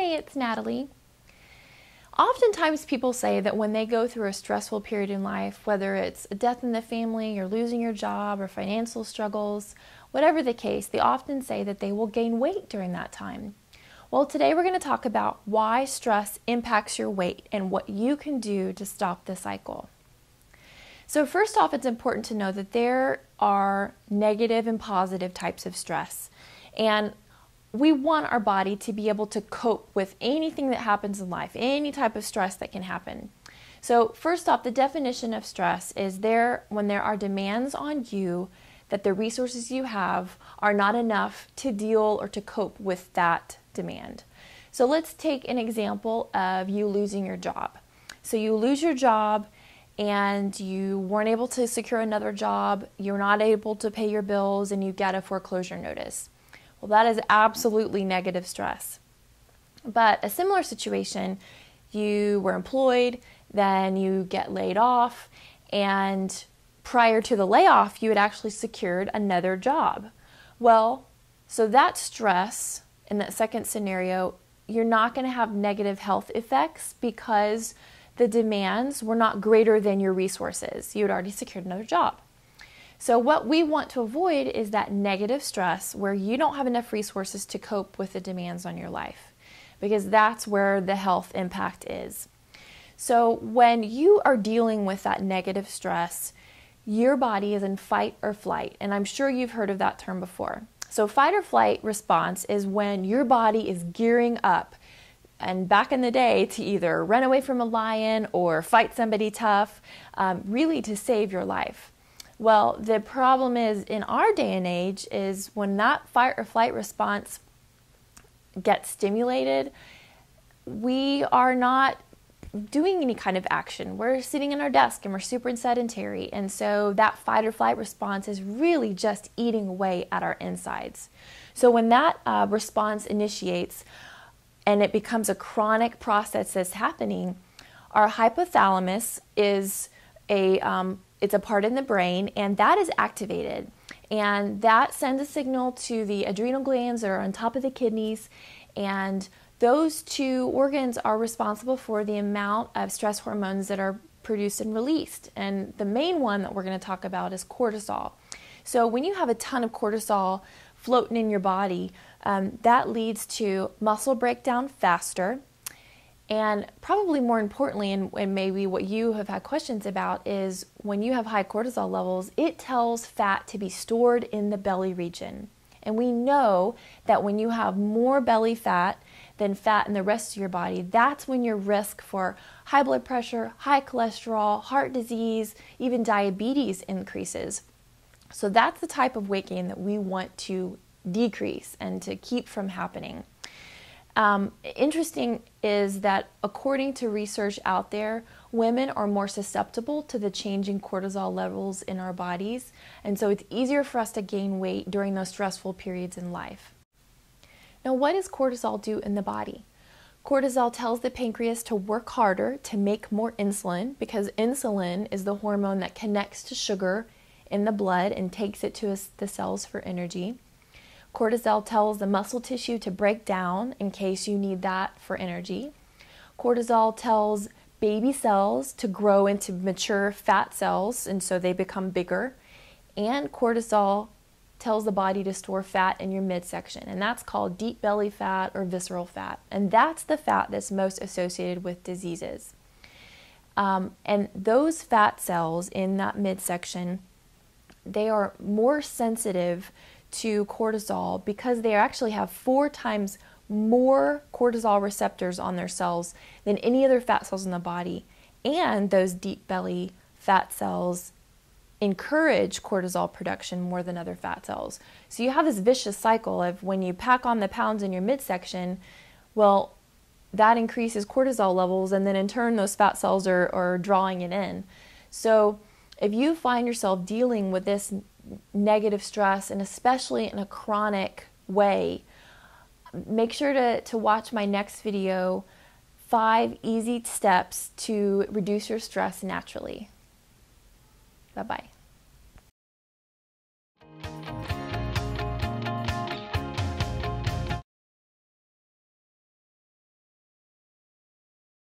Hey, it's Natalie. Oftentimes people say that when they go through a stressful period in life, whether it's a death in the family or losing your job or financial struggles, whatever the case, they often say that they will gain weight during that time. Well, today we're going to talk about why stress impacts your weight and what you can do to stop the cycle. So first off, it's important to know that there are negative and positive types of stress. And we want our body to be able to cope with anything that happens in life, any type of stress that can happen. So first off, the definition of stress is when there are demands on you that the resources you have are not enough to deal or to cope with that demand. So let's take an example of you losing your job. So you lose your job and you weren't able to secure another job, you're not able to pay your bills, and you get a foreclosure notice. Well, that is absolutely negative stress. But a similar situation, you were employed, then you get laid off, and prior to the layoff, you had actually secured another job. Well, so that stress in that second scenario, you're not going to have negative health effects because the demands were not greater than your resources. You had already secured another job. So what we want to avoid is that negative stress where you don't have enough resources to cope with the demands on your life, because that's where the health impact is. So when you are dealing with that negative stress, your body is in fight or flight, and I'm sure you've heard of that term before. So fight or flight response is when your body is gearing up, and back in the day, to either run away from a lion or fight somebody tough, really to save your life. Well, the problem is in our day and age is when that fight or flight response gets stimulated, we are not doing any kind of action. We're sitting in our desk and we're super sedentary. And so that fight or flight response is really just eating away at our insides. So when that response initiates and it becomes a chronic process that's happening, our hypothalamus is it's a part in the brain, and that is activated, and that sends a signal to the adrenal glands that are on top of the kidneys, and those two organs are responsible for the amount of stress hormones that are produced and released. And the main one that we're going to talk about is cortisol. So when you have a ton of cortisol floating in your body, that leads to muscle breakdown faster. And probably more importantly, and maybe what you have had questions about, is when you have high cortisol levels, it tells fat to be stored in the belly region. And we know that when you have more belly fat than fat in the rest of your body, that's when your risk for high blood pressure, high cholesterol, heart disease, even diabetes increases. So that's the type of weight gain that we want to decrease and to keep from happening. Interesting is that according to research out there, women are more susceptible to the changing cortisol levels in our bodies, and so it's easier for us to gain weight during those stressful periods in life. Now, what does cortisol do in the body? Cortisol tells the pancreas to work harder to make more insulin, because insulin is the hormone that connects to sugar in the blood and takes it to the cells for energy. Cortisol tells the muscle tissue to break down in case you need that for energy. Cortisol tells baby cells to grow into mature fat cells, and so they become bigger. And cortisol tells the body to store fat in your midsection, and that's called deep belly fat or visceral fat. And that's the fat that's most associated with diseases. And those fat cells in that midsection, they are more sensitive to cortisol because they actually have 4 times more cortisol receptors on their cells than any other fat cells in the body. And those deep belly fat cells encourage cortisol production more than other fat cells. So you have this vicious cycle of when you pack on the pounds in your midsection, well, that increases cortisol levels, and then in turn those fat cells are drawing it in. So if you find yourself dealing with this negative stress, and especially in a chronic way, make sure to watch my next video, 5 easy steps to reduce your stress naturally. Bye-bye.